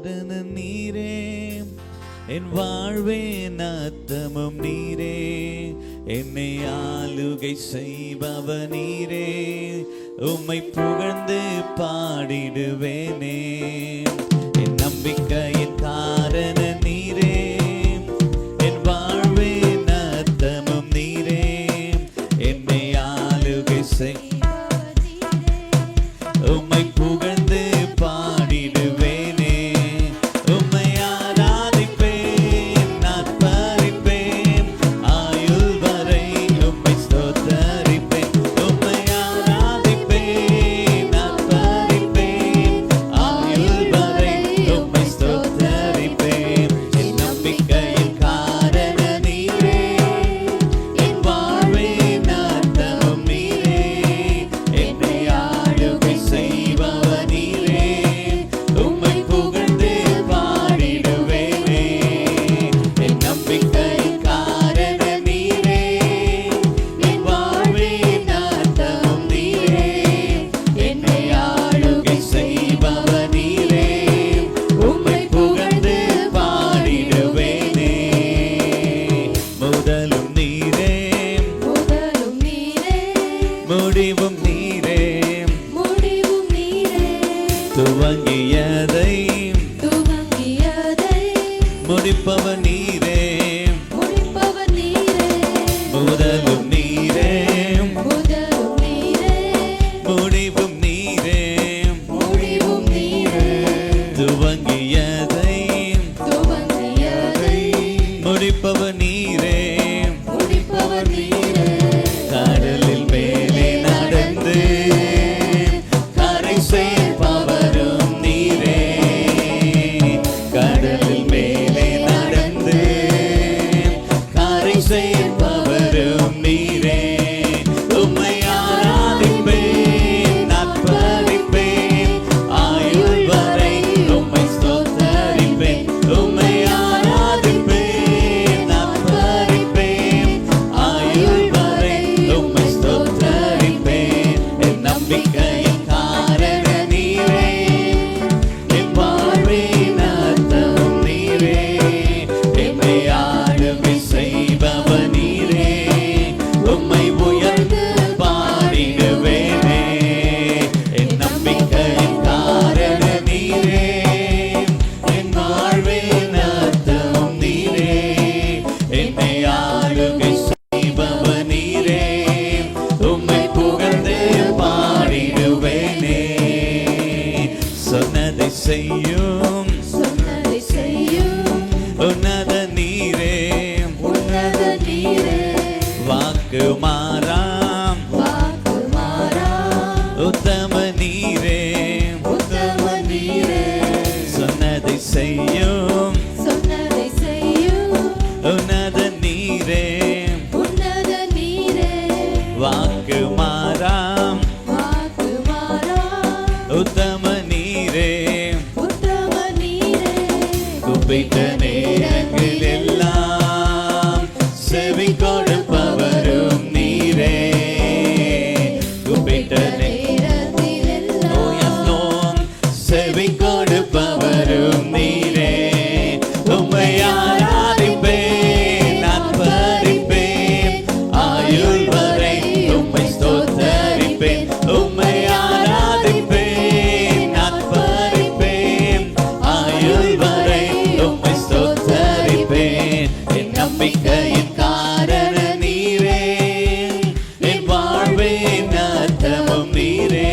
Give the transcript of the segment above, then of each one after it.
காரணம் நீரே, என் வாழ்வின் அர்த்தமும் நீரே, என்னை ஆளுகை செய்பவ நீரே, உம்மை புகழ்ந்து பாடிடுவேனே. என் நம்பிக்கையின் காரணம் நீரே, என் வாழ்வின் அர்த்தமும் நீரே, என்னை ஆளுகை செய் உம்மை புகழ்ந்து பாடிடுவேனே. உம்மை ஆராதிப்பேன், ஆர்ப்பரிப்பேன், ஆயுள் வரை உம்மை ஸ்தோத்தரிப்பேன். உம்மை ஆராதிப்பேன், ஆர்ப்பரிப்பேன், ஆயுள் வரை உம்மை ஸ்தோத்தரிப்பேன். என் நம்பிக்கையின் காரணம் நீரே, என் வாழ்வின் அர்த்தமும் நீரே, என்னை ஆளுகை செய்பவ நீரே, உம்மை புகழ்ந்து பாடிடுவேனே. என் நம்பிக்கையின் காரணம் நீரே, என் வாழ்வின் அர்த்தமும் நீரே, என்னை ஆளுகை செய்பவ நீரே, உம்மை புகழ்ந்து பாடிடுவேனே. முதலும் நீரே, முதலும் நீரே, முடிவும் நீரே, முடிவும் நீரே, துவங்கியதை துவங்கியதை முடிப்பவர் நீரே. முடிப்பவர் நீரே. முதலும் நீரே, முதலும் நீரே, முடிவும் நீரே, முடிவும் நீரே, துவங்கியதை துவங்கியதை முடிப்பவர் நீரே. முடிப்பவர் நீரே. கடலில் மேலே நடந்து கரை சேர்ப்பவரும் நீரே. கடலில் மேலே நடந்து கரை சேர்ப்பவரும் நீரே. உம்மை ஆராதிப்பேன், ஆர்ப்பரிப்பேன், ஆயுள் வரை உம்மை ஸ்தோத்தரிப்பேன். உம்மை ஆராதிப்பேன், ஆர்ப்பரிப்பேன், ஆயுள் வரை உம்மை ஸ்தோத்தரிப்பேன். என் நம்பிக்கையின் காரணம் நீரே, என் வாழ்வின் அர்த்தமும் நீரே, என்னை ஆளுகை செய்பவ நீரே, உம்மை உயர்ந்து பாடிடுவேனே. என் நம்பிக்கையின் காரணம் நீரே, என் வாழ்வின் அர்த்தமும் நீரே, என்னை ஆளுகை செய்பவ நீரே, உம்மை புகழ்ந்து பாடிடுவேனே. சொன்னதை செய்யும் சொன்னதை செய்யும் உன்னத நீரே, உன்னத நீரே, வாக்கு மாறாம் வாக்கு மாறா உத்தம நீரே. உத்தம நீரே, சொன்னதை செய்யும் சொன்னதை செய்யும் உன்னத நீரே, உன்னத நீரே, வாக்கு மாறாம் வாக்கு மாறா உத்தம நீரே. உத்தம நீரே, கூப்பிட்ட நேரங்கள் எல்லாம் செவி கொடுப்பவரும் நீரே. கூப்பிட்ட நேரத்திலெல்லாம் செவி கொடுப்பவரும் நீரே. உம்மை ஆராதிப்பேன், ஆர்ப்பரிப்பேன், ஆயுள் வரை உம்மை ஸ்தோத்தரிப்பேன். உம்மை ஆராதிப்பேன், ஆர்ப்பரிப்பேன், ஆயுள் வரை உம்மை ஸ்தோத்தரிப்பேன். என் நம்பிக்கையின் காரணம் நீரே, என் வாழ்வின் அர்த்தமும் நீரே,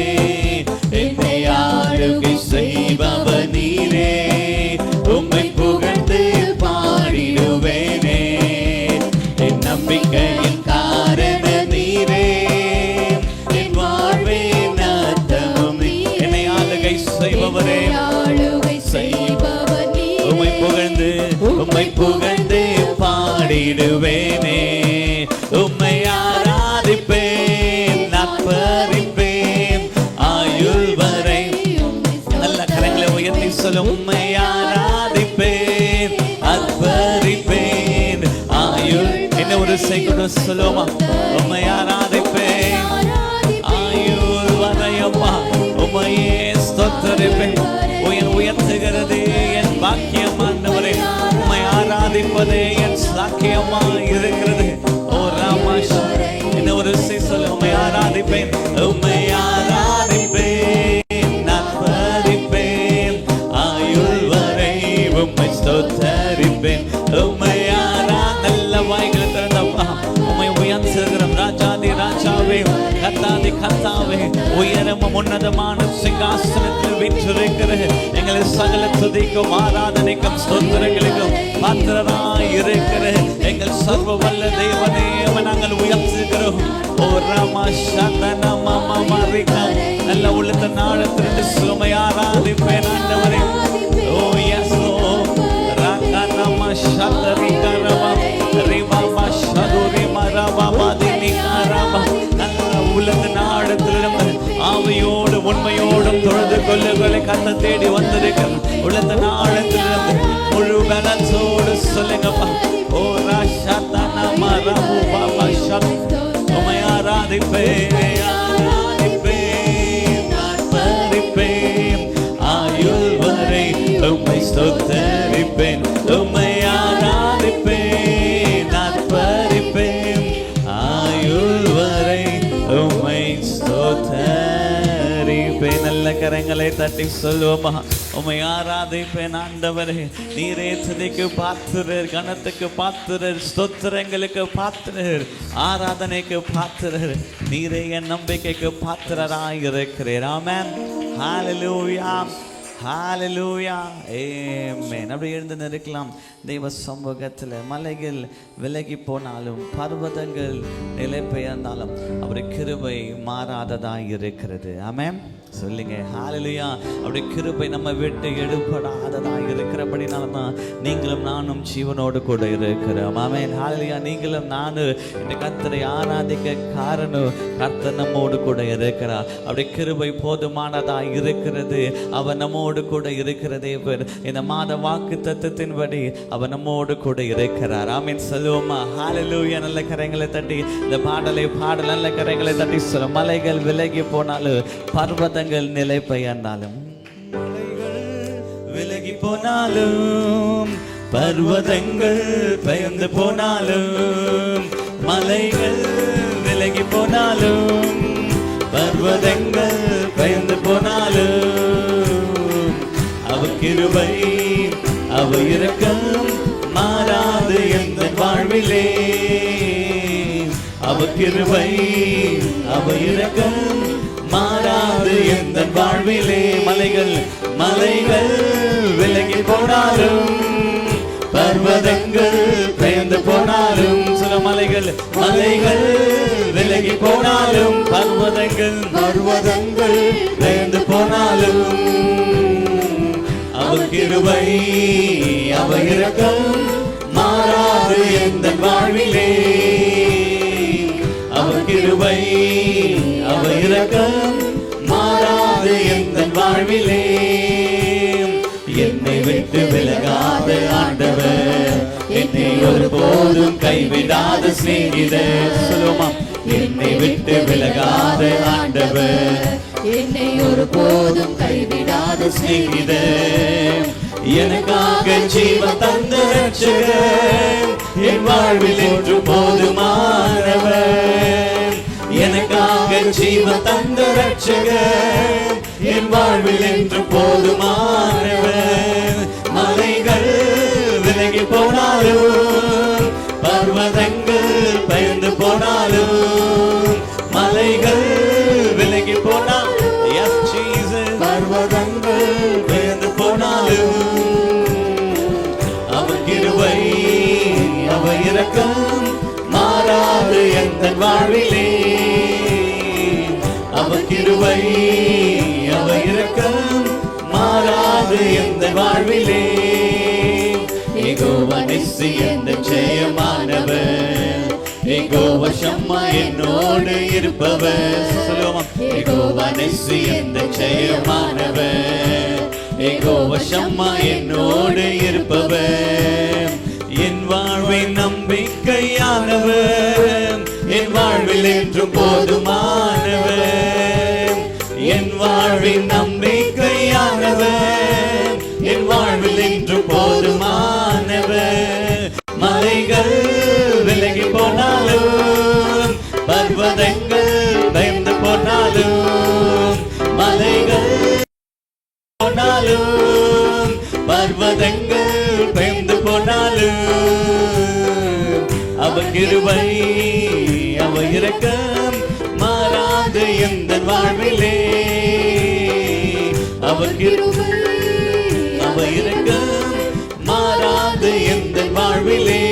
என்னை ஆளுகை செய்பவ நீரே, உம்மை புகழ்ந்து பாடிடுவேனே. என் நம்பிக்கையின் காரணம் நீரே, என் வாழ்வின் அர்த்தமும் நீரே, என்னை ஆளுகை செய்பவரே, ஆளுகை செய்பவர் நீரே. உம்மை புகழ்ந்து பாடிடுவேனே. உம்மை ஆராதிப்பேன், ஆர்ப்பரிப்பேன், ஆயுள் வரை. நல்ல கரங்களை உயர்த்தி சொல்லும். உம்மை ஆராதிப்பேன், ஆர்ப்பரிப்பேன், ஆயுள். என்ன ஒரு செய்குடு சொல்லுமா? உம்மை ஆராதிப்பேன், ஆயுள் வரையம்மா, உம்மையே ஸ்தோத்தரிப்பேன். உயர்த்துகிறது என் உயரமும் உன்னதமான சிங்காசனத்தில் வீற்றிருக்கிற எங்களை சகல துதிக்கும் ஆராதனைக்கும் ஸ்தோத்திரங்களுக்கும் பாத்திரராய் இருக்கிற எங்கள் சர்வ வல்ல தேவனே நாங்கள் உயர்த்துகிறோம். ஓ ராமா சந்தன மாமா மாரிகா நல்ல உள்ளத்த நாளத்திலிருந்து சுமை ஆராதிப்பேன் ஆண்டவரே. ஓ எஸ் ஓ ராகா நாமா சந்தரிகா ரவா ரிவாமா சதுரி மரவா மாதினிகா ரவா நல்ல உள்ளத்த நாளத்திலிருந்து ஆவியோடு உண்மையோடும் தொழுது கொள்ளுகளை கத்த தேடி வந்திருக்கிறோம். உள்ளத்த நாளத்திலிருந்து முழு பலத்தோடு சொல்லுங்கப்பா. ஓ ராஷாத்தனா மரபு பாபா ஷப் உம்மை ஆராதிப்பேன் ஆராதிப்பேன் ஆர்ப்பரிப்பேன் ஆயுள் வரை உம்மை ஸ்தோத்தரிப்பேன். உம்மை ஆராதிப்பேன் ஆர்ப்பரிப்பேன் ஆயுள் வரை உம்மை ஸ்தோத்தரிப்பேன். நல்ல கரங்களை தட்டி சொல்லுவோமா. உம்மை ஆராதிப்பேன் ஆண்டவரே. நீரே துதிக்கு பாத்திரர், கனத்துக்கு பாத்திரர், ஸ்தோத்திரங்களுக்கு பாத்திரர், ஆராதனைக்கு பாத்திரர். நீரே என் நம்பிக்கைக்கு பாத்திரராய் இருக்கிறீர். ஆமென். ஹalleluya ஹalleluya ஆமென். அப்படி எழுந்து நிற்கலாம். தெய்வ சமூகத்தில் மலைகள் விலகி போனாலும் பர்வதங்கள் நிலை பெயர்ந்தாலும் அப்படி கிருபை மாறாததாய் இருக்கிறது. ஆமென். சொல்லுங்க ஹalleluya. அப்படி கிருபை நம்ம விட்டு எடுபடாததாய் இருக்கிறபடினால தான் நீங்களும் நானும் ஜீவனோடு கூட இருக்கிறோம். ஆமென். ஹalleluya. நீங்களும் நானும் இந்த கர்த்தரை ஆராதிக்க காரணம் கர்த்தர் நம்மோடு கூட இருக்கிறார். அப்படி கிருபை போதுமானதாய் இருக்கிறது. அவர் நம்மோடு கூட இருக்கிறதே. இந்த மாத வாக்கு தத்தத்தின்படி அவர் நம்மோடு கூட இருக்கிறார். ஆமென். சொல்லுவோமா ஹalleluya. நல்ல கரங்களை தட்டி இந்த பாடலை பாடல் நல்ல கரங்களை தட்டி சொல்லும். மலைகள் விலகி போனாலும் பர்வதங்கள் நிலை பெயர்ந்தாலும் விலகி போனாலும் பர்வதங்கள் பெயர்ந்து போனாலும் மலைகள் விலகி போனாலும் பர்வதங்கள் பெயர்ந்து போனாலும் அவர் கிருபை அவர் இரக்கம் மாறாது எந்த வாழ்விலே. அவர் கிருபை அவர் இரக்கம் மாறாது எந்த வாழ்விலே. மலைகள் மலைகள் விலகி போனாலும் பர்வதங்கள் பெயர்ந்து போனாலும் சில மலைகள் மலைகள் விலகி போனாலும் பர்வதங்கள் பர்வதங்கள் பெயர்ந்து போனாலும் அவர் கிருபை அவர் இரக்கம் மாறாது எந்த வாழ்விலே. அவர் கிருபை அவர் இரக்கம் மாறாது எந்த வாழ்விலே. என்னை விட்டு விலகாத ஆண்டவர், என்னை ஒருபோதும் கைவிடாத சிநேகிதர். சொல்லுமா. என்னை விட்டு விலகாத ஆண்டவர், என்னை ஒருபோதும் கைவிடாத சிநேகிதர். எனக்காக ஜீவன் தந்த ரட்சகர், என் வாழ்வில் என்று போதுமானவர். எனக்காக ஜீவன் தந்த ரட்சகர், என் வாழ்வில் என்று போதுமானவர். மலைகள் விலகி போனாலும் பர்வதங்கள் பெயர்ந்து போனாலும் மலைகள் விலகி போனாலும் பர்வதங்கள் பெயர்ந்து போனாலும் அவர் கிருபை அவர் இரக்கம் மாறாது எந்த வாழ்விலே. அவர் கிருபை அவர் இரக்கம் மாறாது எந்த வாழ்விலே. யெகோவா நிஸ்ஸி என்ற ஜெயமானவர், யெகோவா ஷம்மா என்னோடு இருப்பவர். சொல்லுவோமா. யெகோவா நிஸ்ஸி என்ற ஜெயமானவர், யெகோவா ஷம்மா என்னோடு இருப்பவர். என் வாழ்வின் நம்பிக்கையானவர், என் வாழ்வில் என்றும் போதுமானவர். என் வாழ்வின் நம்பிக்கையானவர், என் வாழ்வில் என்றும் போதுமானவர். மலைகள் விலகி போனாலும் பர்வதங்கள் பயந்து போனாலும் மலைகள் போனாலும் பர்வதங்கள் பயந்து போனாலும் அவர் கிருபை அவர் இரக்கம் மாறாது எந்தன் வாழ்விலே. அவர் கிருபை அவர் இரக்கம் மாறாது எந்தன் வாழ்விலே.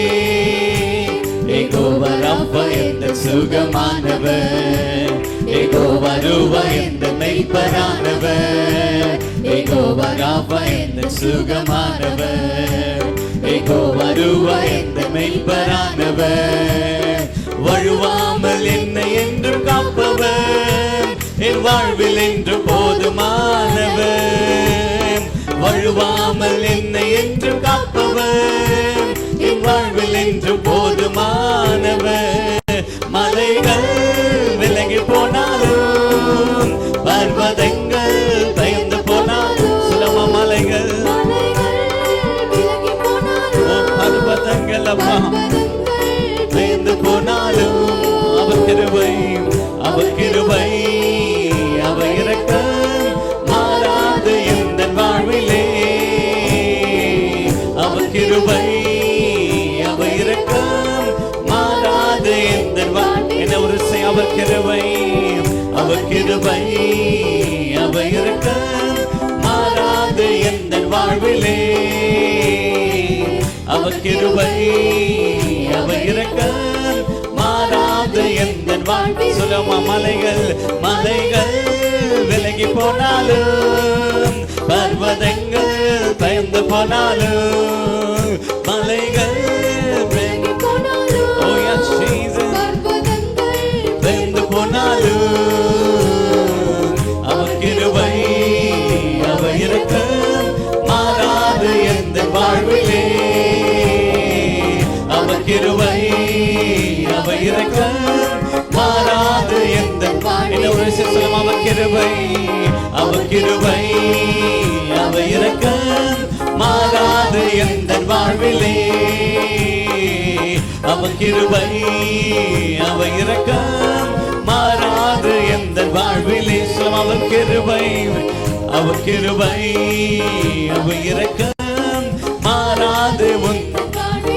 யெகோவா ரப்பா எந்தன் சுகமானவர், யெகோவா ரூவா எந்தன் மெய்ப்பரானவர், யெகோவா ரப்பா எந்தன் சுகமானவர், யெகோவா ரூவா எந்தன் மெய்ப்பரானவர். வழுவாமல் என்னை என்றும் காப்பவர், என் வாழ்வில் என்று போதுமானவர். வழுவாமல் என்னை என்று காப்பவர், என் வாழ்வில் என்று போதுமானவர். மலைகள் விலகி போனாலும், பர்வதங்கள் பயந்து போனாலும், சுலம மலைகள் பர்வதங்கள் அப்பா பயந்து போனாலும், அவர் கிருபை அவர் கிருபை அவர் இரக்கம் மாறாது எந்தன் வாழ்விலே. அவர் கிருபை அவர் இரக்கம் மாறாது எந்தன் வாழ்விலே. என்ன ஒரு அவர் கிருபை அவர் கிருபை அவர் இரக்கம் மாறாது எந்தன் வாழ்விலே. அவர் கிருபை அவர் இரக்கம் மாறாது எந்தன் வாழ்வில். சுலமா மலைகள் மலைகள் விலகி போனாலும், பர்வதங்கள் பயந்து போனாலும், மலைகள் விலகி போனாலும், oh yes Jesus, பயந்து போனாலும், அவர் கிருபை அவர் இரக்கம் மாறாது எந்தன் வாழ்விலே. அவர் கிருபை அவர் இரக்கம் மாறாது எந்தன் வாழ்விலே. அவர் கிருபை அவர் கிருபை அவர் இரக்கம் மாறாது எந்தன் வாழ்விலே. அவர் கிருபை அவர் இரக்கம் மாறாது எந்தன் வாழ்விலே. அவர் கிருபை அவர் கிருபை அவர் இரக்கம் மாறாது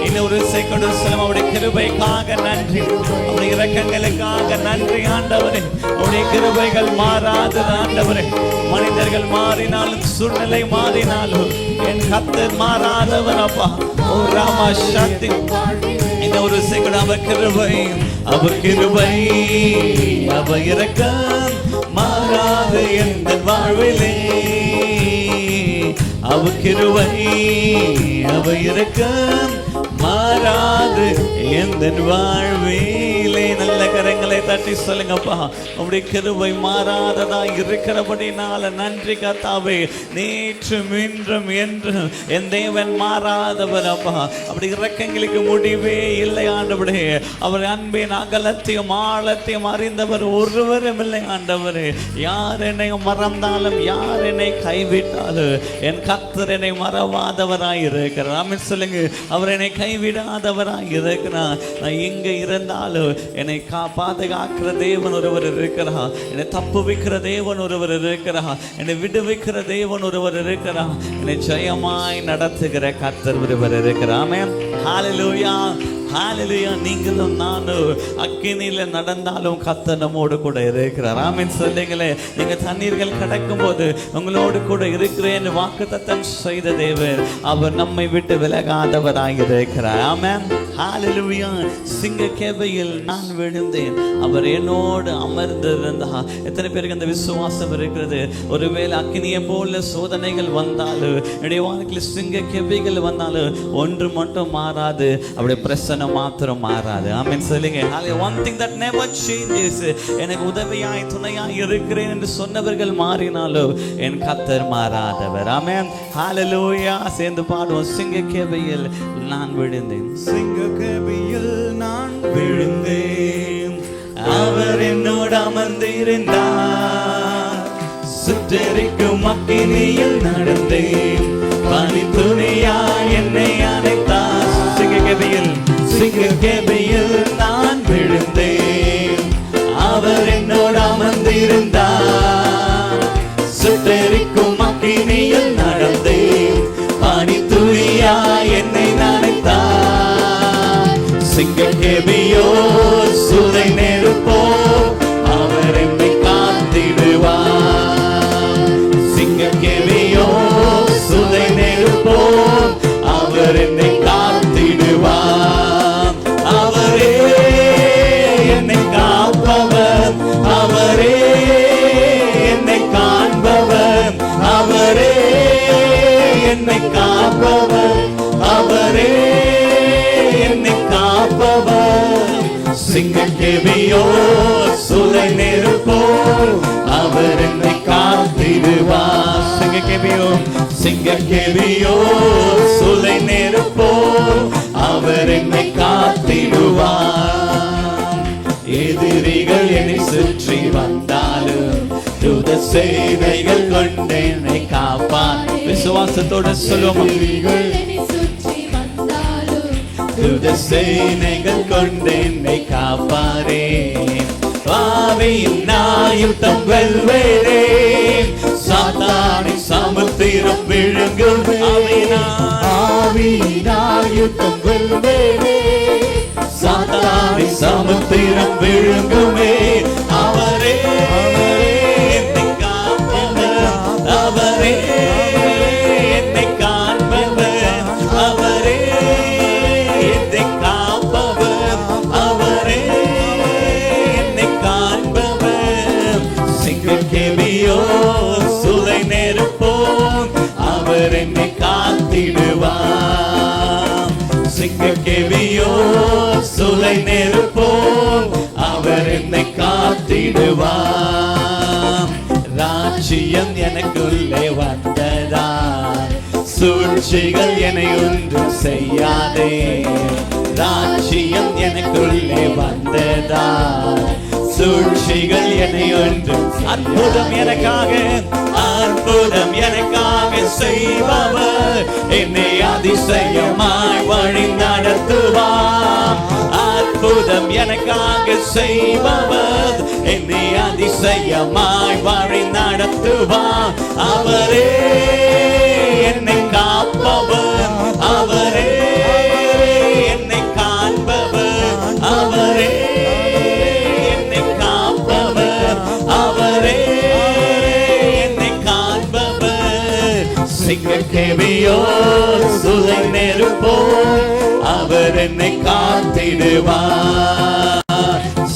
இன்னொரு செகண்ட் சொல்லும். அவருடைய கிருபைக்காக நன்றி, அவருடைய இரக்கங்களுக்காக நன்றி ஆண்டவரே. அவருடைய கிருபைகள் மாறாது ஆண்டவரே. மனிதர்கள் மாறினாலும், சூழ்நிலை மாறினாலும், என் கர்த்தர் மாறாதவர் அப்பா. ஓ ராமா சக்தி இந்த ஒரு செகண்ட் அவர் கிருபை அவர் கிருபை அவர் இரக்கம் மாறாது எந்தன் வாழ்விலே. அவர் கிருபை அவர் இரக்கம் மாறாது எந்தன் வாழ்விலே. நல்ல கரங்களை தட்டி சொல்லுங்கப்பா. உங்களுடைய கிருபை மாறாததா இருக்கிறபடினால நன்றி கர்த்தாவே. நேற்றும் இன்றும் என்றும் என் தேவன் மாறாதவர் அப்பா. அப்படி இரக்கங்களுக்கு முடிவே இல்லை ஆண்டவரே. அவர் அன்பின் அகலத்தையும் ஆழத்தையும் அறிந்தவர் ஒருவரும் இல்லை ஆண்டவரே. யார் என்னை மறந்தாலும், யார் என்னை கைவிட்டாலும், என் கர்த்தர் என்னை மறவாதவராய் இருக்கிறார். ஆமென் சொல்லுங்க. அவர் என்னை கைவிடாதவராய் இருக்கிறார். நான் எங்க இருந்தாலும் என்னை பாதுகாக்கிற தேவன் ஒருவர் இருக்கிறார். என்னை தப்பு வைக்கிற தேவன் ஒருவர் இருக்கிறார். என்னை விடுவிக்கிற தேவன் ஒருவர் இருக்கிறார். என்னை ஜெயமாய் நடத்துகிற கர்த்தர் ஒருவர் இருக்கிறார். ஆமென். ஹல்லேலூயா ஹல்லேலூயா. நீங்களும் நானும் அக்கினியில நடந்தாலும் கர்த்தர் நம்மோடு கூட இருக்கிறார். ஆமென் சொல்லுங்களே. நீங்க தண்ணீர்கள் கடக்கும் போது உங்களோடு கூட இருக்கிறேன் வாக்குத்தத்தம் செய்த தேவன் அவர் நம்மை விட்டு விலகாதவராய் இருக்கிறார். ஆமென் ஹல்லேலூயா. சிங்க கேவையில் நான் விழுந்தேன், அவர் என்னோடு அமர்ந்திருந்தார். எத்தனை பேருக்கு அந்த விசுவாசம் இருக்கிறது? ஒருவேளை அக்கினியை போல சோதனைகள் வந்தாலும், என்னுடைய வாழ்க்கையில் சிங்க கேவைகள் வந்தாலும் ஒன்று மட்டும் மாறாது, அவருடைய பிரசன்னம் மாத்திரம் மாறாது. ஆமென் சொல்லுங்க. one thing that never changes. எனக்கு உதவியாய் துணையாய் இருக்கிறேன் என்று சொன்னவர்கள் மாறினாலும் என் கர்த்தர் மாறாதவர். ஆமென் ஹல்லேலூயா. சேர்ந்து பாடுவோம். சிங்க கேவையில் நான் விழுந்தேன், சிங்க கேவையில் நான் விழுந்தேன், அவர் என்னோடு அமர்ந்திருந்தார். சுற்றறிக்கும் அக்கினியில் நடந்தேன், பனி துணியாய் என்னை அணைத்தார். சிங்க கேவையில் சிங்க கேவையில் நான் விழுந்தேன், அவர் என்னோடு அமர்ந்திருந்தார். சுட்டெரிக்கும் அக்கினியில் நடந்தேன், பனி துளியாய் என்னை நனைத்தார். சிங்க கேவியோ சுதை நெருப்போ அவர் என்னை காப்பவர் அவரே என்னை காப்பவர். சிங்கக்கேபியோ சுலை நெருப்போ அவர் என்னை காத்திடுவார். சிங்கக்கேபியோ சுலை நெருப்போ அவர் என்னை காத்திடுவார். எதிரிகள் என்னை சுற்றி வந்தாலும் தூத சேனைகள் கொண்டு என்னை காப்பார். விசுவாசத்தோட சொல்லுவோம். தூத சேனைகள் கொண்டு என்னை காப்பாரே. ஆவியின் ஆயுதம் வெல்வேரே, சாத்தானை சமுத்திரம் விழுங்குவே. ஆவியின் ஆயுதம் வெல்வேரே, சாத்தானை சமுத்திரம் விழுங்குமே. அவரே என்னை காப்பவர், அவரே என்னை காண்பவர், அவரே என்னை காப்பவர், அவரே என்னை காண்பவர். சிங்கக்கேபியோ சுலை நெருப்போ அவர் என்னை காத்திடுவார். சிங்கக்கேபியோ சுலை நெருப்போ அவர் என்னை காத்திடுவார். ராஜ்யம் எனக்குள்ளே வந்ததா, சூழ்ச்சிகள் என்னை ஒன்றும் செய்யாதே. ராஜ்யம் எனக்குள்ளே வந்ததா, சூழ்ச்சிகள் என்னை ஒன்றும். அற்புதம் எனக்காக, அற்புதம் எனக்காக செய்பவர் என்னை அதிசயமாய் வழி நடத்துவார். அற்புதம் எனக்காக செய்பவர் என்னை அதிசயமாய் வழி நடத்துவார். அவரே என்னை காப்பவர், அவரே என்னை காண்பவர், அவரே என்னை காப்பவர், அவரே என்னை காண்பவர். சிங்கக்கேபியோ சுலை நெருப்போ அவர் என்னை காத்திடுவார்.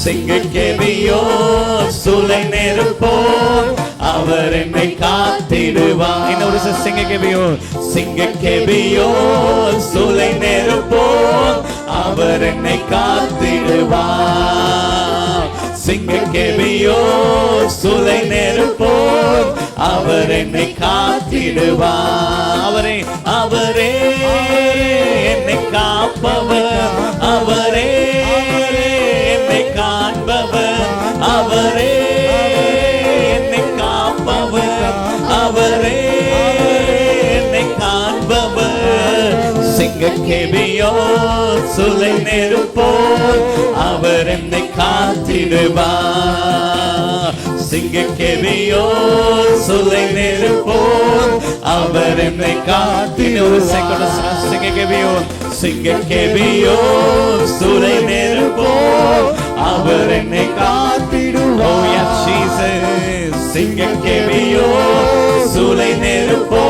சிங்கக்கேபியோ சுலை நெருப்போ அவர் என்னை காத்திடுவார். இன்னொரு சிங்கக்கேபியோ, சிங்கக்கேபியோ சுலை நெருப்போ அவர் என்னை காத்திடுவார். சிங்கக்கேபியோ சுலை நெருப்போ அவர் என்னை காத்திடுவார். அவரே அவரே என்னை காப்பவர், அவரே என்னை காண்பவர், அவரே என்னை காப்பவர், அவரே என்னை காண்பவர். சிங்கக்கேபியோ சுலை நெருப்போ அவர் என்னை காத்திடுவார். சிங்கக்கேபியோ சுலை நெருப்போ அவர் என்னை காத்திடுவார். சிங்கக்கேபியோ, சிங்கக்கேபியோ சுலை நெருப்போ அவர் என்னை காத்திடுவார். Oh yes Jesus. சிங்கக்கேபியோ சுலை நெருப்போ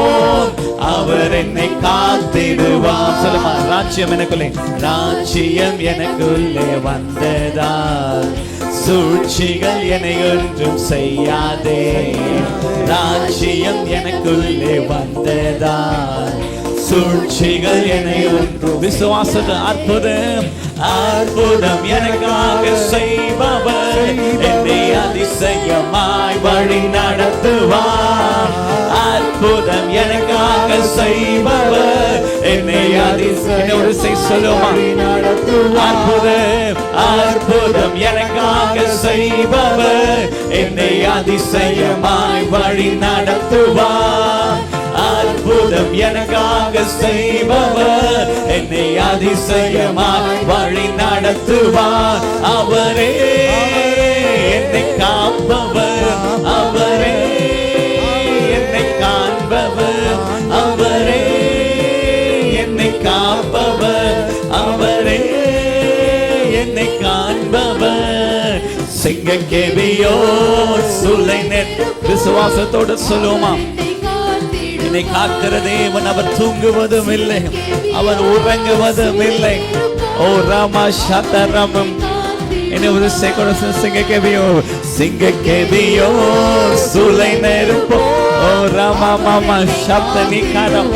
அவர் என்னை காத்திடுவார். சொல்லுமா. ராஜ்யம் எனக்குள்ளே, ராஜ்யம் எனக்குள்ளே வந்ததா, சூழ்ச்சிகள் என்னை ஒன்றும் செய்யாதே. ராஜ்யம் எனக்குள்ளே வந்ததா, சூழ்ச்சிகள் என்னை ஒன்றும். விசுவாசத அற்புதம், அற்புதம் எனக்காக செய்பவர் என்னை அதிசயமாய் வழி நடத்துவார். அற்புதம் எனக்காக செய்பவர் என்னை அதிசயோடு சொல்லுமா. அற்புதம், அற்புதம் எனக்காக செய்பவர் என்னை அதிசயமாய் வழி நடத்துவார். அற்புதம் எனக்காக செய்பவர் என்னை அதிசயமாய் வழி நடத்துவார். அவரே என்னை காப்பவர், அவரே என்னை காண்பவர், அவரே என்னை காப்பவர், அவரே என்னை காண்பவர். சிங்கக்கேபியோ சுலை நெருப்போ. விசுவாசத்தோடு சொல்லுவோமா. என்னை காக்கிற தேவன் அவர் தூங்குவதும் இல்லை, அவர் உறங்குவதும் இல்லை. ஓ ராமா சதரமம். இன்னொரு சிங்கக்கேபியோ, சிங்கக்கேபியோ சுலை நெருப்போ. ஓ ராமா மாமா சப்த நிகாரம்.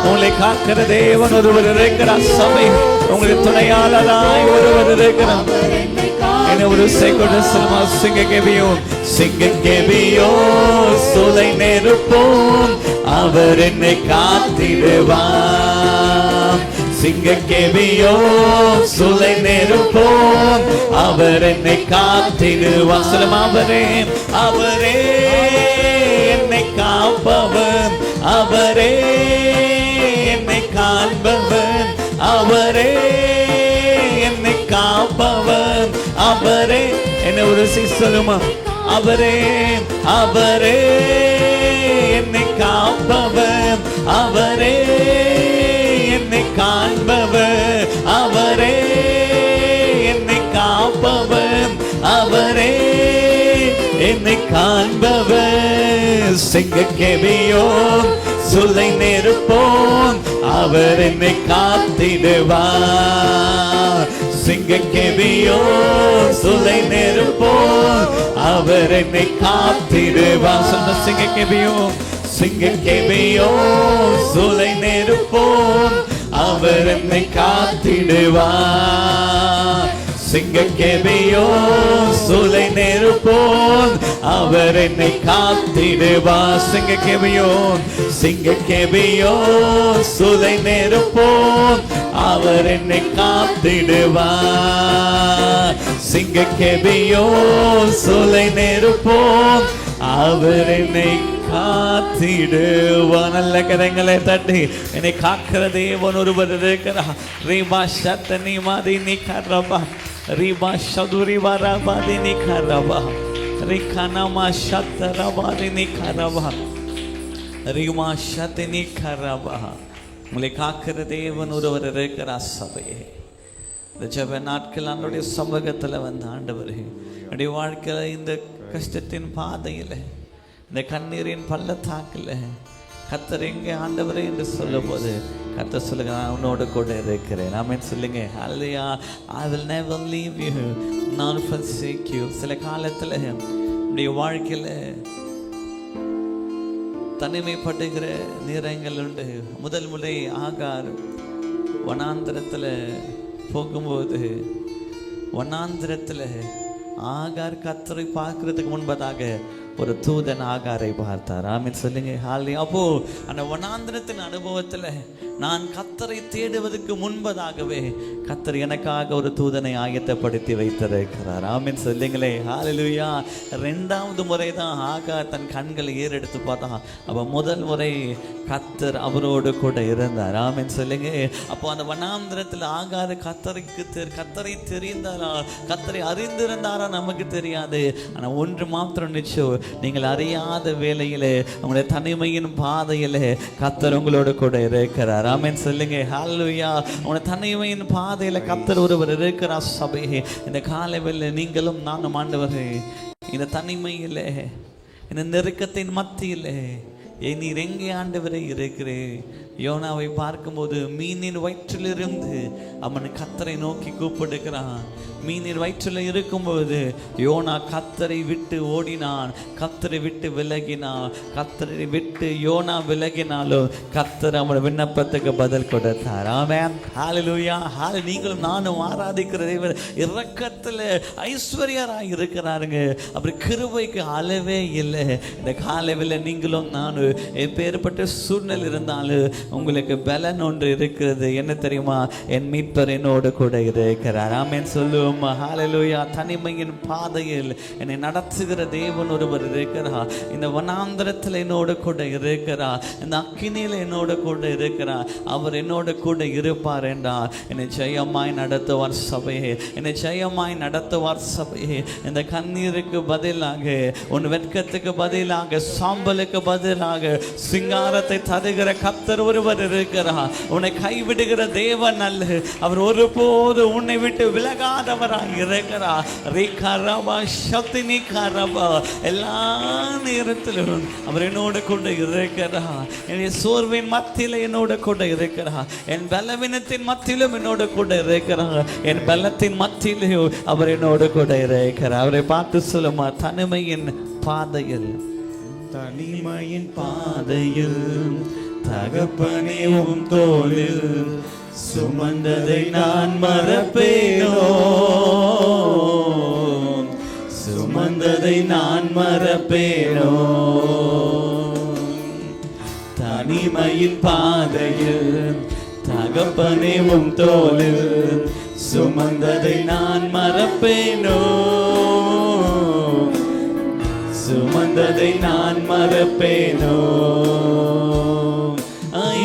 உங்களை காக்கிற தேவன் ஒருவர் இருக்கிறார். சபை உங்களுடைய துணையாளராய் ஒருவர் இருக்கிறார். என்ன ஒரு செய்கொண்டு செல்மா சிங்க கேபியோ சூளை நெருப்போம் அவர் என்னை காத்திடுவார். சிங்க கேபியோ சூளை நெருப்போம் அவர் என்னை காத்திடுவார். சொல்லும் அவரே என்னை காப்பவர், அவரே என்னை காண்பவர், அவரே என்னை காப்பவர், அவரே என்ன ஒரு சொல்லுமா அவரே என்னை காப்பவர், அவரே என்னை காண்பவர், அவரே என்னை காப்பவர், அவரே என்னை காண்பவர். சிங்க கேபியோ சூளை நெருப்போம் அவர் என்னை காத்திடுவார். சிங்க கேபியோ சூளை நெருப்போம் அவர் என்னை காத்திடுவார். சொன்ன சிங்க கேபியோ சூளை நெருப்போம் அவர் என்னை காத்திடுவார். சிங்க கேபியோ சூளை நெருப்போம் அவர் என்னை காத்திடுவார். சிங்க கேபியோ சூளை நெருப்போம் அவர் என்னை காத்திடுவார். சிங்க கேபியோ சூளை நெருப்போம் அவர் என்னை காத்திடுவார். நல்ல கரங்களை தட்டி என்னை காக்கிற தேவன் ஒருவர் இருக்கிறார். ரீபா சத்தனி மாதி நிகரபா, ரீபா சதுரி வரபாதி நிகரபா, ரிகனமா சத்தரபாதி நிகரபா, ரீமா சத்தனி கரபா. உங்களை காக்கிற தேவன் ஒருவர் இருக்கிறார். சபையே, இந்த ஜெப நாட்கள் ஆண்டவருடைய சமூகத்தில் வந்து ஆண்டவரே என்னுடைய வாழ்க்கையில் இந்த கஷ்டத்தின் பாதையில் இந்த கண்ணீரின் பள்ளத்தாக்கில் கர்த்தர் எங்கே ஆண்டவரே என்று சொல்லும் போது கர்த்தர் சொல்லுங்க, நான் உன்னோடு கூட இருக்கிறேன். ஆமென் சொல்லுங்க. ஹல்லேலூயா. I will never leave you nor forsake you. சில காலத்தில் நம்முடைய வாழ்க்கையில் தனிமைப்படுகிற நேரங்கள் உண்டு. முதல் முறை ஆகார் வனாந்திரத்தில் போகும்போது வனாந்திரத்தில் ஆகார் கர்த்தரை பார்க்கறதுக்கு முன்பதாக ஒரு தூதன் ஆகாரை பார்த்தார். ஆமென் சொல்லுங்க. ஹல்லேலூயா. அப்போ அந்த வனாந்திரத்தின் அனுபவத்தில் நான் கர்த்தரை தேடுவதற்கு முன்பதாகவே கர்த்தர் எனக்காக ஒரு தூதனை ஆயத்தப்படுத்தி வைத்திருக்கிறார். ஆமென் சொல்லுங்களே. ஹல்லேலூயா. ரெண்டாவது முறை தான் ஆகார் தன் கண்களை ஏறெடுத்து பார்த்தான். அப்போ முதல் முறை கர்த்தர் அவரோடு கூட இருந்தார். ஆமென் சொல்லுங்க. அப்போ அந்த வனாந்திரத்தில் ஆகார் கர்த்தரை தெரிந்தாரா, கர்த்தரை அறிந்திருந்தாரா நமக்கு தெரியாது. ஆனால் ஒன்று மாத்திரம் நிச்சயம், நீங்கள் அறியாத வேளையிலே உங்களுடைய தனிமையின் பாதையிலே கர்த்தர் உங்களோடு கூட இருக்கிறார். ஆமென் சொல்லுங்க. ஹல்லேலூயா. உங்களுடைய தனிமையின் பாதையில கர்த்தர் ஒருவர் இருக்கிறார். சபையே, இந்த காலையில நீங்களும் நானும் ஆண்டவரே இந்த தனிமையிலே இந்த நெருக்கத்தின் மத்தியிலே நீர் எங்கே ஆண்டவரே இருக்கிறேன். யோனாவை பார்க்கும்போது மீனின் வயிற்றிலிருந்து அவன் கர்த்தரை நோக்கி கூப்பிடுகிறான். மீனின் வயிற்றில் இருக்கும்போது யோனா கர்த்தரை விட்டு ஓடினான், கர்த்தரை விட்டு விலகினான். கர்த்தரை விட்டு யோனா விலகினாலும் கர்த்தர் அவன் விண்ணப்பத்துக்கு பதில் கொடுத்தார். ஆமென். ஹல்லேலூயா. நீங்களும் நானும் ஆராதிக்கிற தேவன் இரக்கத்தில் ஐஸ்வர்யராக இருக்கிறாருங்க. அப்படி கிருபைக்கு அளவே இல்லை. இந்த காலையில் நீங்களும் நானும் எப்பேற்பட்ட சூழ்நிலை இருந்தாலும் உங்களுக்கு பலன் ஒன்று இருக்கிறது. என்ன தெரியுமா? என் மீட்பர் என்னோடு கூட இருக்கிறார். ஆமென் சொல்லுவோம். ஹல்லேலூயா. தனிமையின் பாதையில் என்னை நடத்துகிற தேவன் ஒருவர் இருக்கிறார். இந்த வனாந்திரத்தில் என்னோடு கூட இருக்கிறார். இந்த அக்கினியில் என்னோடு கூட இருக்கிறார். அவர் என்னோடு கூட இருப்பார் என்றார் என்னை ஜெயமாய் நடத்துவார். சபையே, என்னை ஜெயமாய் நடத்துவார். சபையே, இந்த கண்ணீருக்கு பதிலாக, உன் வெட்கத்துக்கு பதிலாக, சாம்பலுக்கு பதிலாக சிங்காரத்தை தருகிற கர்த்தர் ஒருவர் இருக்கிறார். உன்னை கைவிடுகிற தேவன் அல்ல. அவர் ஒருபோது உன்னை விட்டு விலகாதவராக இருக்கிறார். எல்லா நேரத்திலும் அவர் என்னோடு கொண்டு இருக்கிறார். என்னுடைய சோர்வின் மத்தியில் என்னோடு கொண்டு இருக்கிறார். என் பலவீனத்தின் மத்தியிலும் என்னோடு கூட இருக்கிறார். என் பலத்தின் மத்தியிலும் அவர் என்னோடு கூட இருக்கிறார். அவரை பார்த்து சொல்லுமா, தனிமையின் பாதையில் தகப்பனே உம் தோளில் சுமந்ததை நான் மறப்பேனோ, சுமந்ததை நான் மறப்பேனோ. தனிமையின் பாதையில் தகப்பனே உம் தோளில் சுமந்ததை நான் மறப்பேனோ, சுமந்ததை நான் மறப்பேனோ.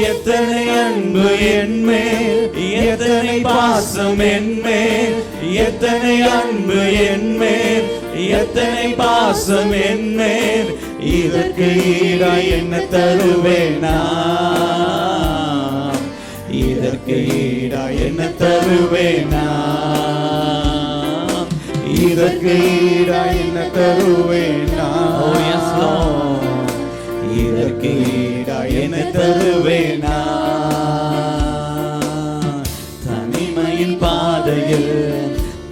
எத்தனை அன்பு என்மேல், எத்தனை பாசம் என்மேல், எத்தனை அன்பு என்மேல், எத்தனை பாசம் என்மேல். இதற்கு ஈடாய் என்ன தருவேனா, இதற்கு ஈடாய் என்ன தருவேனா, இதற்கு ஈடாய் என்ன தருவேனா. இதற்கு ஈடாய் என்ன தருவேனா. தனிமையின் பாதையில்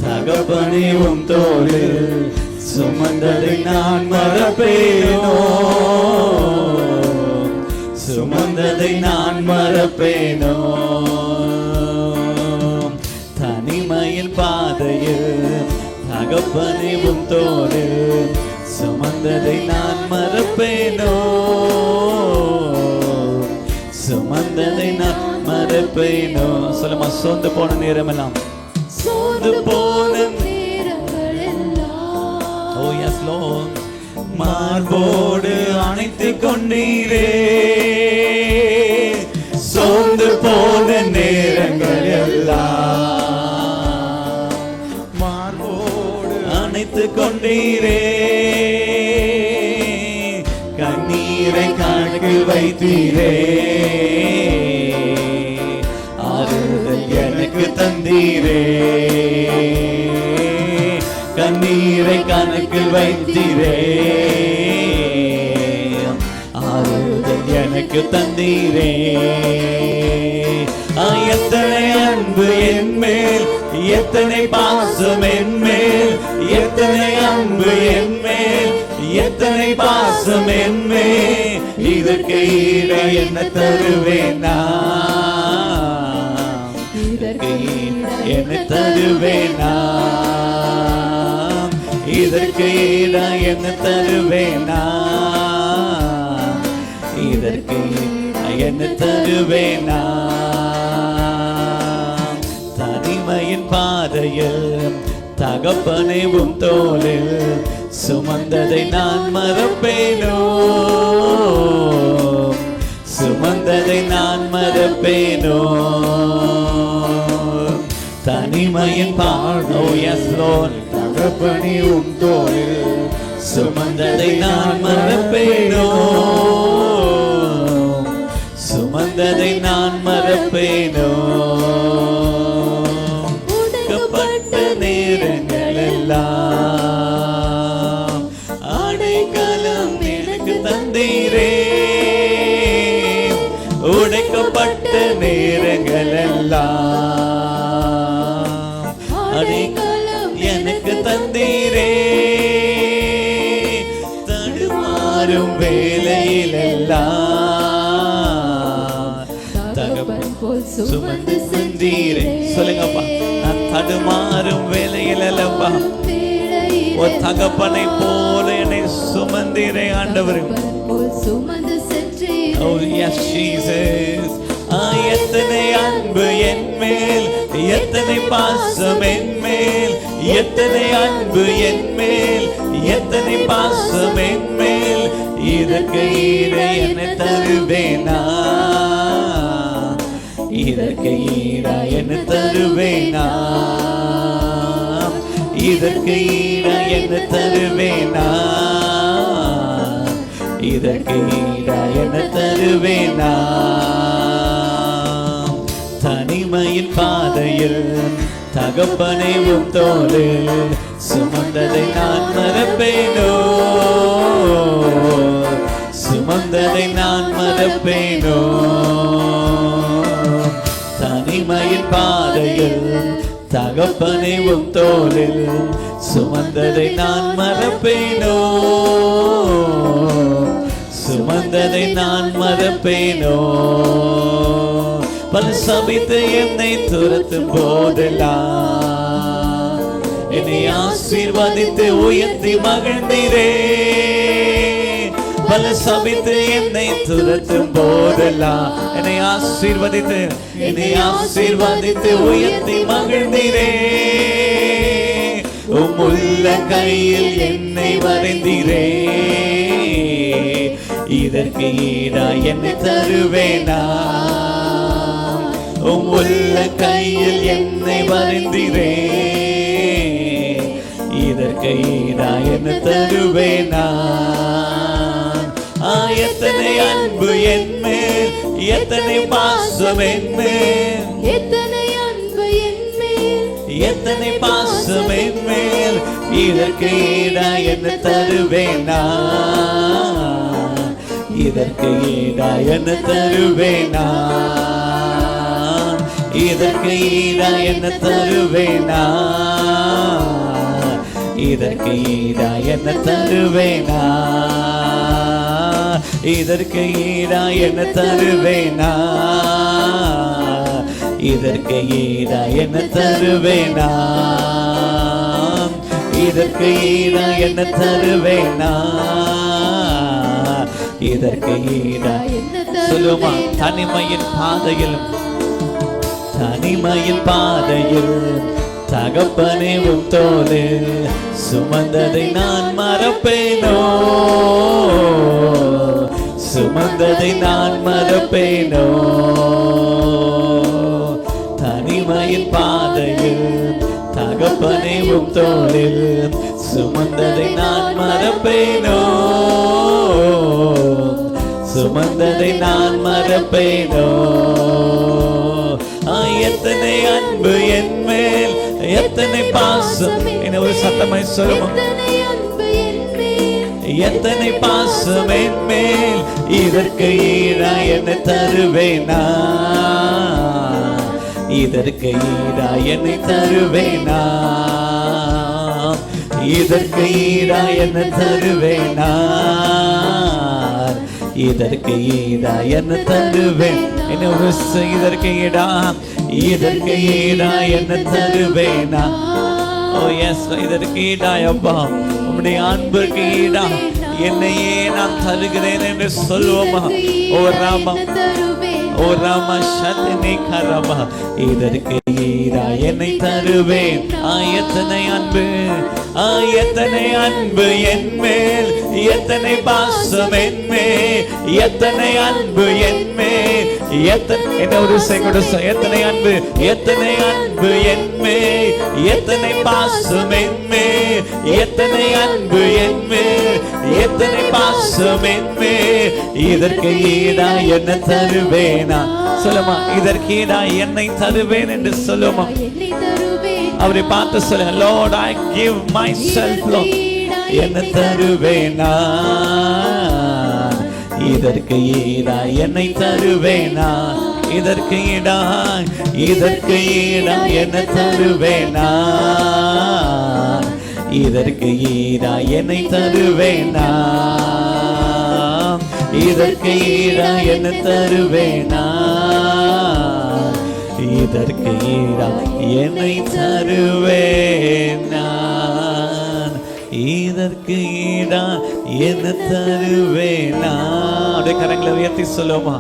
தகப்பனே உம் தோளில் சுமந்ததை நான் மறப்பேனோ, சுமந்ததை நான் மறப்பேனோ. தனிமையின் பாதையில் தகப்பனே உம் தோளில் சுமந்ததை நான் மறப்பேனோ, சுமந்ததை நான் மறப்பேனோ. சொல்லுமா, சோர்ந்து போன நேரமெல்லாம், சோர்ந்து போன நேரங்கள் எல்லாம், ஓ எஸ் லார்ட், மார்போடு அணைத்துக் கொண்டீரே. சோர்ந்து போன நேரங்கள் எல்லாம் மார்போடு அணைத்துக் கொண்டீரே. கண்ணீரை கணக்கில் வைத்தீரே, ஆறுதல் எனக்கு தந்தீரே. கண்ணீரை கணக்கில் வைத்தீரே, ஆறுதல் எனக்கு தந்தீரே. எத்தனை அன்பு என்மேல், எத்தனை பாசம் என்மேல், எத்தனை அன்பு என்மேல், எத்தனை பாசம் என்மேல். இதற்கு ஈடா என்ன தருவேனா, இதற்கு என்ன தருவேனா, இதற்கு ஈடா என்ன தருவேனா, இதற்கு என்ன தருவேனா. தனிமையின் பாதையில் தகப்பனே உம் தோளில் சுமந்ததை நான் மறப்பேனோ, சுமந்ததை நான் மறப்பேனோ. தனிமையின் பாடோ எஸ் லார்ட், தகப்பனே உம் தோளில் சுமந்ததை நான் மறப்பேனோ, சுமந்ததை நான் மறப்பேனோ. உடைக்கப்பட்ட நேரங்கள் எல்லாம் அடைக்கலம் எனக்கு தந்தீரே. உடைக்கப்பட்ட நேரங்கள் எல்லாம் அடைக்கலம் எனக்கு தந்தீரே. தடுமாறும் வேலையிலெல்லாம் தகப்பன் போல் சுமந்து சென்றீரே. சொல்லுங்கப்பா, நான் தடுமாறும் வேலையிலப்பா ஒரு தகப்பனை போல என்னை சுமந்தீரே ஆண்டவரே. Oh yes Jesus. எத்தனை அன்பு என்மேல், எத்தனை பாசம் என்மேல், எத்தனை அன்பு என்மேல், எத்தனை பாசம் என்மேல். இதற்கு ஈடு என்ன தருவேனா, இதற்கு ஈடா என்ன தருவேனா, இதற்கு ஈடா என்ன தருவேனா, இதற்கு ஈடா என்ன தருவேனா. தனிமையின் பாதையில் தகப்பனை உம் தோளில் சுமந்ததை நான் மறப்பேனோ, சுமந்ததை நான் மறப்பேனோ. தனிமையின் பாதையில் தகப்பனை உம் தோளில் சுமந்ததை நான் மறப்பேனோ, சுமந்ததை நான் மறப்பேனோ பல சபித்து என்னை துரத்தும் போதெல்லாம் என்னை ஆசீர்வதித்து உயர்த்தி மகிழ்ந்தீரே பல சபித்து என்னை துரத்தும் போதெல்லாம் என்னை ஆசீர்வதித்து உயர்த்தி மகிழ்ந்தீரே உம்முள்ள கையில் என்னை வரைந்தீரே இதற்கு ஈடா என்னை தருவேனா உம்முள்ள கையில் என்னை வரைந்தீரே இதற்கு ஈடா என்னை தருவேனா எத்தனை அன்பு என் மேல் எத்தனை பாசம் என் மேல் எத்தனை அன்பு என் மேல் எத்தனை பாசம் என் மேல் இதற்கு ஈடா என்ன தருவேனா இதற்கு ஈடா என்ன தருவேனா இதற்கு ஈடா என்ன தருவேனா இதற்கு ஈடா என்ன தருவேனா இதற்கு ஈடா என்ன தருவேனா இதற்கு ஈடா என்ன தருவேனா இதற்கு ஈடா என்ன தருவேனா இதற்கு ஈடா சொல்லுமா தனிமையின் பாதையில் தகப்பனே உம் தோளில் சுமந்ததை நான் மறப்பேனோ சுமந்ததை நான் மறப்பேனோ தனிமையின் பாதையில் தகப்பனே உம் தோளில் சுமந்ததை நான் மறப்பேனோ சுமந்ததை நான் மறப்பேனோ எத்தனை அன்பு என் மேல் எத்தனை பாசம் என்ன ஒரு சத்தமாய் சொல்லுமா எத்தனை பாசம் என் மேல் இதற்கு ஈடா என்ன தருவேனா இதற்கு ஈடா என்னை தருவேனா இதற்கு ஈடா என்ன தருவேனா இதற்கு ஈடா என்ன தருவேன் என்ன இதற்கு ஈடா என்ன தருவேனா ஓ எஸ் இதற்கு ஈடா அப்பா உம்முடைய அன்புக்கு ஈடா என்னையே நான் தருகிறேன் என்று சொல்லுவோமா ஓ ராமா சத்தினி கரமா இதற்கு ஈடா என்னை தருவேன் எத்தனை அன்பு என் மேல் எத்தனை பாசம் என் மேல் எத்தனை அன்பு என் மேல் என்ன ஒரு எத்தனை அன்பு என் மேல் எத்தனை பாசம் என் மேல் எத்தனை அன்பு என் மேல் எத்தனை பாசம் என் மேல் இதற்கு ஈடா என்ன தருவேனா சொல்லுமா இதற்கு ஈடா என்னை தருவேன் என்று சொல்லுமா அவரை பார்த்து சொல்லுங்க Lord I give myself Lord என்ன தருவேனா இதற்கு ஈடா என்னை தருவேனா இதற்கு ஈடா என்ன தருவேனா இதற்கு ஈடா என்னை தருவேனா இதற்கு ஈடா என்ன தருவேனா இதற்கு ஈடா என்னை தருவேனா இதற்கு ஈடா என்ன தருவேனா அப்படியே கரங்களை உயர்த்தி சொல்லுமா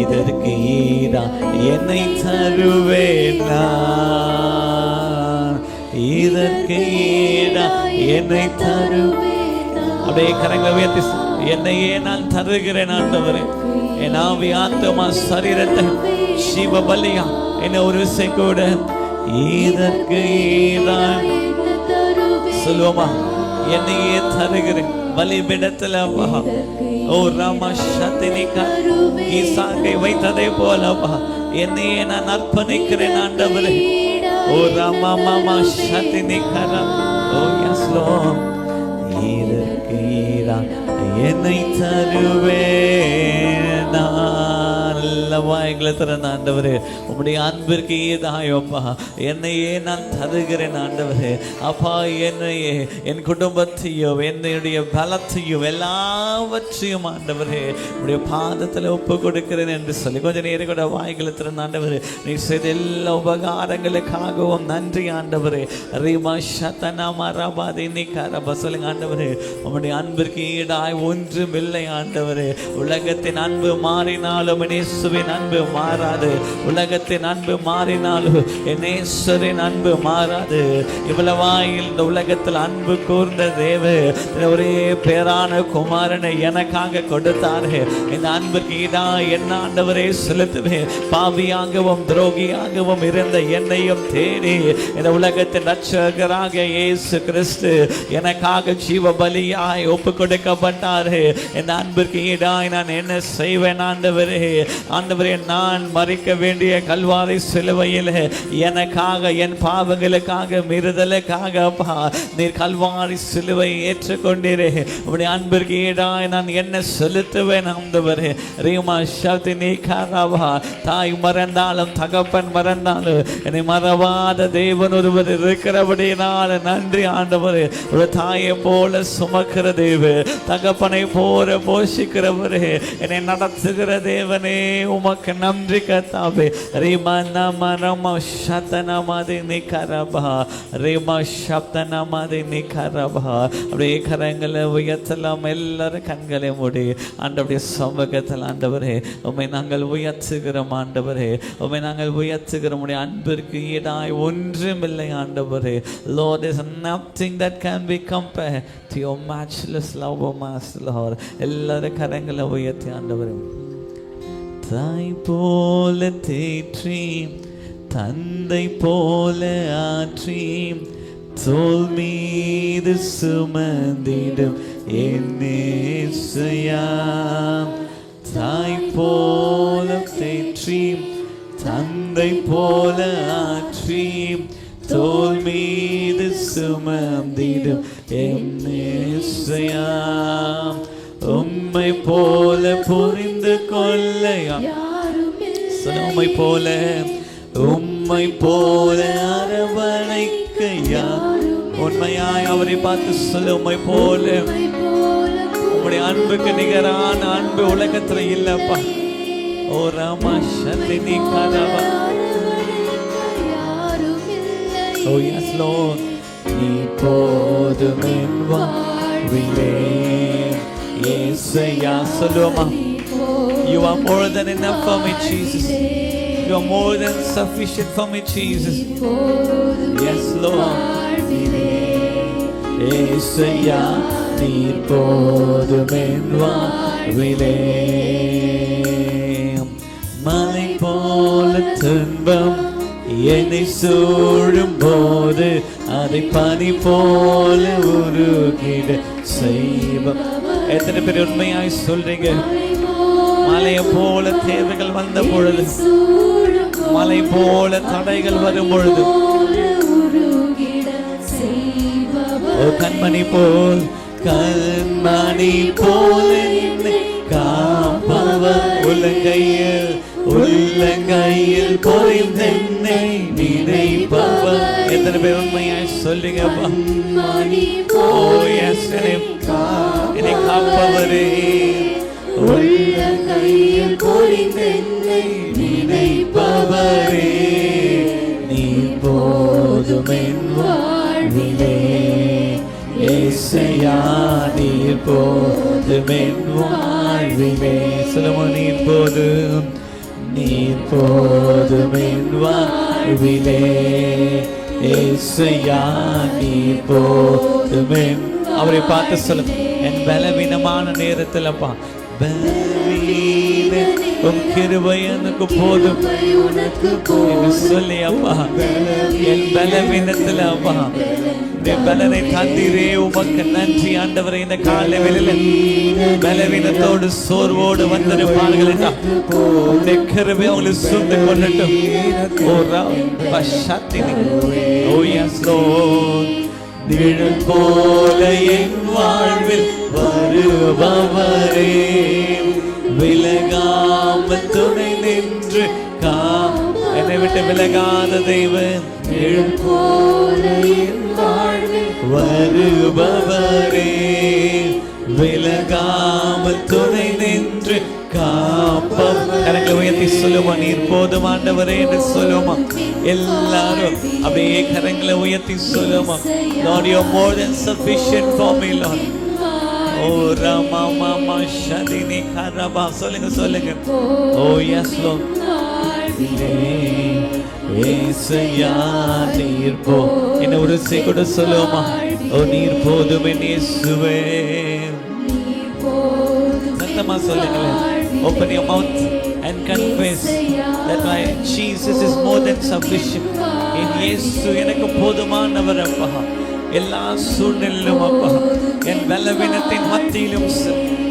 இதற்கு ஈடா என்னை தருவேனா இதற்கு ஈடா என்னை தருவேனா அப்படியே கரங்களை உயர்த்தி என்னையே நான் தருகிறேன் ஆண்டவரே என் ஆவி ஆத்மா சரீரத்தை சிவ பலியா என்ன ஒரு விசை கூட இதற்கு ஈடா சொல்லுவோமா என்னையே தருகிறேன் பலிபீடத்தில் ஓ ராமா சத்தினிகா ஈசாக்கை வைத்ததை போலப்பா என்னையே நான் அர்ப்பணிக்கிறேன் ஆண்டவரே ஓ ராமா மாமா சத்தினிகா ஓ எஸ் லார்ட் இதற்கு ஈடா என்னை தருவேன் நல்ல வாய்களை திறந்த ஆண்டவரே, உம்முடைய அன்பிற்கு ஈடாயப்பா என்னையே நான் தருகிறேன் ஆண்டவரே. அப்பா, என்னையே, என் குடும்பத்தையும் என்னுடைய பலத்தையும் எல்லாவற்றையும் ஆண்டவரே உடைய பாதத்தில் ஒப்பு கொடுக்கிறேன் என்று சொல்லி கொஞ்சம் நேரம் கூட வாய்களை திறந்த ஆண்டவரே, நீ செய்த எல்லா உபகாரங்களுக்காகவும் நன்றி ஆண்டவரே. ரீமா சத்தனா மரபாதி நீ கரபா சொல்லுங்க ஆண்டவரே. உம்முடைய அன்பிற்கு ஈடாய் ஒன்றும் இல்லை ஆண்டவரே. உலகத்தின் அன்பு மாறினாலும் இயேசுவின் அன்பு மாறாது. உலகத்தின் அன்பு மாறினாலும் இயேசுவின் அன்பு மாறாது. இவ்வளவாய் இந்த உலகத்தில் அன்பு கூர்ந்த தேவ ஒரே பேரான குமாரனை எனக்காக கொடுத்தாரு. இந்த அன்பிற்கு ஈடா என்ன ஆண்டவரே செலுத்துவேன். பாவியாகவும் துரோகியாகவும் இருந்த என்னையும் தேடி இந்த உலகத்தின் ரட்சகராக இயேசு கிறிஸ்து எனக்காக ஜீவ பலியாய் ஒப்பு கொடுக்கப்பட்டாரு. இந்த அன்பிற்கு ஈடாய் நான் என்ன செய்வேன் ஆண்டவரே? ஆண்டவரே, நான் மறிக்க வேண்டிய கல்வாரி சிலுவையில் எனக்காக, என் பாவங்களுக்காக, மீறுதலுக்காக நீர் கல்வாரி சிலுவை ஏற்றுக்கொண்டீரே. உடைய அன்பிற்கு ஈடாய் நான் என்ன செலுத்துவேன் ஆண்டவரே? ரீமா சக்தி நீ காராவா. தாய் மறந்தாலும் தகப்பன் மறந்தாலும் என்னை மறவாத தேவன் ஒருவர் இருக்கிறபடினால நன்றி ஆண்டவரே. ஒரு தாயை போல சுமக்கிற தேவ, தகப்பனை போல போஷிக்கிறவரே, என்னை நடத்துகிற தேவனே, உமக்கு நன்றி கர்த்தாவே. ரீமா நம ரம சத்தனமதி நிகரபா, ரீமா சப்தனமதி நிகரபா. அப்படியே கரங்களை உயர்த்தலாம், எல்லாரும் கண்களை மூடி ஆண்டவருடைய சமூகத்தில் ஆண்டவரே உம்மை நாங்கள் உயர்த்துகிறோம் ஆண்டவரே. உம்மை நாங்கள் உயர்த்துகிறோம். உடைய அன்பிற்கு ஈடாய் ஒன்றுமில்லை ஆண்டவரே. Lord, there is nothing that can be compared to your matchless love, O Master Lord. எல்லாரும் கரங்களை உயர்த்தி ஆண்டவரே. தாய் போல தேற்றி, தந்தை போல ஆற்றி, தோள் மீது சுமந்திடும் என் இயேசுயா. தாய் போல தேற்றி, தந்தை போல ஆற்றி, தோள் மீது சுமந்திடும் என் இயேசுயா. உம்மை போல புரிந்து கொள்ள உம்மை போல, உம்மை போல அரவணைக்க உண்மையாய் அவரை பார்த்து சொல்ல, உம்மை போல. உம்முடைய அன்புக்கு நிகரான அன்பு உலகத்துல இல்லப்பா. ஓ ராமா சந்தி நீ கதவா. Oh yes Lord, நீ போதும் என் வாழ்விலே. இயேசுயா சொல்லுவோமா. You are more than enough for me Jesus. You are more than sufficient for me Jesus. Yes Lord. இயேசுயா நீ போதும் என் வாழ்விலே. மலை போல துன்பம் என்னை சூழும் போது அதை பனி போல உருகிட செய்வோம். எத்தனை பேர் உண்மையாய் சொல்றீங்க? மலையை போல தேவைகள் வந்த பொழுது, மலை போல தடைகள் வரும் பொழுது, கண்மணி போல், கண்மணி போல என்னை காப்பவர் உள்ளங்கையில், உள்ளங்கையில் பொறிந்தென்னை நினைப்பவர். எத்தனை பேர் உண்மையாய் சொல்லுங்க? என்னை காப்பவரே, உள்ளங்கையில் பொறிந்தென்னை நினைப்பவரே, நீ போதும் என் வாழ்விலே. ஏசையா நீர் போதும் என் வாழ்விலே. சொல்லுமா, நீர் போதும், நீர் போதும் என் வாழ்விலே. ஏசையா நீர் போதும் என். அவரை பார்த்து சொல்லும், என் பலவீனமான நேரத்தில் அப்பா, உம் கிருபை எனக்கு போதும் என்று சொல்லி அப்பா, என் பலவீனத்தில் அப்பா பலனை தந்தீரே, உமக்கு நன்றி ஆண்டவரே. இந்த காலை வேளையில் பலவீனத்தோடு சோர்வோடு வந்திருப்பார்கள் என்றால் இந்த கிருபை அவங்களை சூழ்ந்து கொள்ளட்டும். நிழல் போல என் வாழ்வில் வருபவரே, விலகாமல் துணை நின்று என்னை விட்டு விலகாத தெய்வன் வருபவரே, விலகாமல் துணை நின்று காப்பம். கரங்களை உயர்த்தி சொல்லுமா, நீர் போதும் ஆண்டவரே என்று சொல்லுமா. எல்லாரும் அப்படியே கரங்களை உயர்த்தி சொல்லுமா. Lord, you are more than sufficient for me, Lord. ஓ ராமா மாமா ஷதினி கரபா, சொல்லுங்க சொல்லுங்க. ஓ yes Lord. ஏசையா நீர் போ, என்ன ஒரு கூட சொல்லுமா. ஓ நீர் போதும் என் இயேசுவே. சத்தமா சொல்லுங்களேன். Open your mouth and confess that my Jesus is more than sufficient. என் இயேசு எனக்கு போதுமானவர் அப்பா. எல்லா சூழ்நிலையிலும் அப்பா, என் பலவீனத்தின் மத்தியிலும்,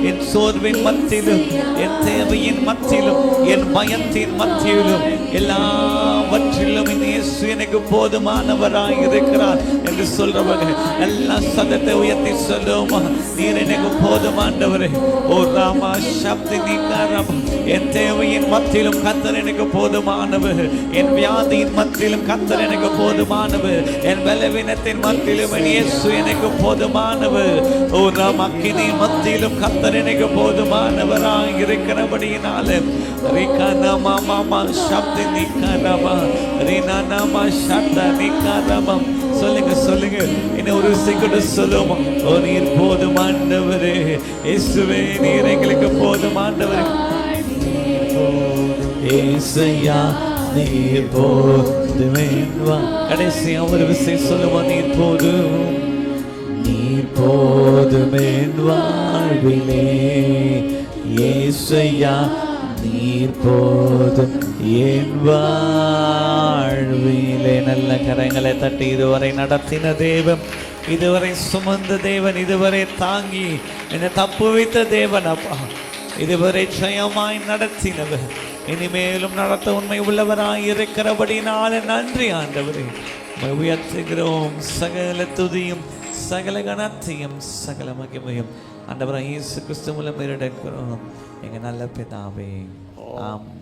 என் சோர்வின் மத்தியிலும், என் தேவையின் மத்தியிலும், என் பயத்தின் மத்தியிலும், எல்லாவற்றிலும் என் இயேசு எனக்கு போதுமானவராய் இருக்கிறார் என்று சொல்றவங்க எல்லா சத்தத்தை உயர்த்தி சொல்லுமா. நீர் எனக்கு போதுமானவரே. ஓ ராமா சப்தி நீக்காராமா. என் தேவையின் மத்தியிலும் கர்த்தர் எனக்கு போதுமானவர். என் வியாதியின் மத்தியிலும் கர்த்தர் எனக்கு போதுமானவர். என் பலவீனத்தின் மத்தியிலும் என் இயேசு எனக்கு போதுமானவர். ஓ ராமாக்கினி மத்தியிலும் கர்த்தர் எனக்கு போதுமானவராய் இருக்கிறபடியினால ரிகானாமா மாமா சப்தி நீக்காராமா ரினானாமா சப்த நீக்காராமா. சொல்லுங்க சொல்லுங்க, என்ன ஒரு கூட சொல்லுமா. ஓ நீர் போதுமானவரே இயேசுவே, நீர் எங்களுக்கு போதுமானவரே. ஏசையா நீர் போதுமென்வா. கடைசியா ஒரு விஷயம் சொல்லுமா. நீர் போதும், நீர் போதுமென் வாழ்விலே. ஏசையா நீர் போதும் என் வாழ்விலே. நல்ல கரங்களை தட்டி இதுவரை நடத்தின தேவன், இதுவரை சுமந்த தேவன், இதுவரை தாங்கி என்னை தப்பு வைத்த தேவன் அப்பா, இதுவரை ஜெயமாய் நடத்தினவர், இனிமேலும் நடத்த உண்மை உள்ளவராய் இருக்கிறபடினால நன்றி ஆண்டவரே. உயர்த்துகிறோம். சகல துதியும் சகல கனத்தையும் சகல மகிமையும் ஆண்டவராய் இயேசு கிறிஸ்து மூலம் எடுக்கிறோம் எங்க நல்ல பிதாவே. ஆமென்.